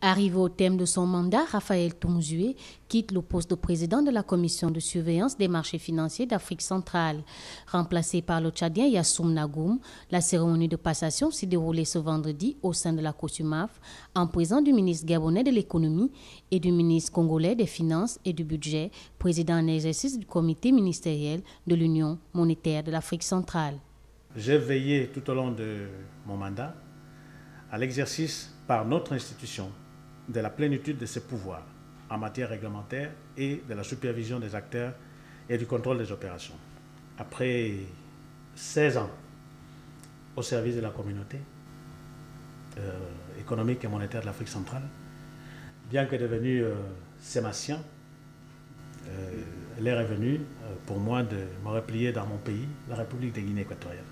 Arrivé au terme de son mandat, Raphaël Toumouzoué quitte le poste de président de la commission de surveillance des marchés financiers d'Afrique centrale. Remplacé par le Tchadien Yassoum Nagoum, la cérémonie de passation s'est déroulée ce vendredi au sein de la COSUMAF en présence du ministre gabonais de l'économie et du ministre congolais des finances et du budget, président en exercice du comité ministériel de l'Union monétaire de l'Afrique centrale. J'ai veillé tout au long de mon mandat à l'exercice par notre institution de la plénitude de ses pouvoirs en matière réglementaire et de la supervision des acteurs et du contrôle des opérations. Après 16 ans au service de la communauté économique et monétaire de l'Afrique centrale, bien que devenu sématien, l'heure est venue pour moi de me replier dans mon pays, la République de Guinée équatoriale.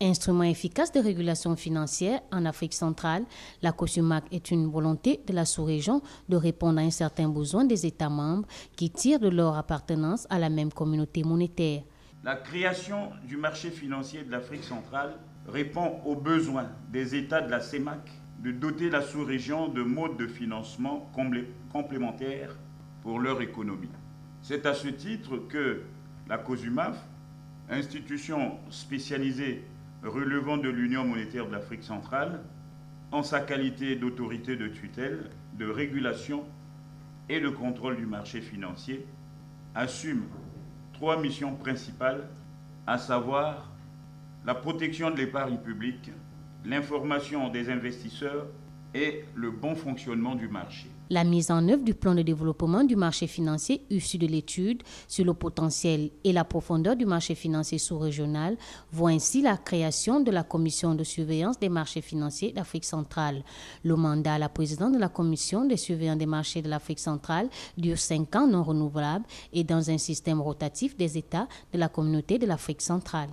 Instrument efficace de régulation financière en Afrique centrale, la COSUMAC est une volonté de la sous-région de répondre à un certain besoin des États membres qui tirent de leur appartenance à la même communauté monétaire. La création du marché financier de l'Afrique centrale répond aux besoins des États de la CEMAC de doter la sous-région de modes de financement complémentaires pour leur économie. C'est à ce titre que la COSUMAF, institution spécialisée relevant de l'Union monétaire de l'Afrique centrale, en sa qualité d'autorité de tutelle, de régulation et de contrôle du marché financier, assume 3 missions principales, à savoir la protection de l'épargne publique, l'information des investisseurs et le bon fonctionnement du marché. La mise en œuvre du plan de développement du marché financier issu de l'étude sur le potentiel et la profondeur du marché financier sous-régional voit ainsi la création de la commission de surveillance des marchés financiers d'Afrique centrale. Le mandat à la présidente de la commission de surveillance des marchés de l'Afrique centrale dure 5 ans non renouvelables et dans un système rotatif des États de la communauté de l'Afrique centrale.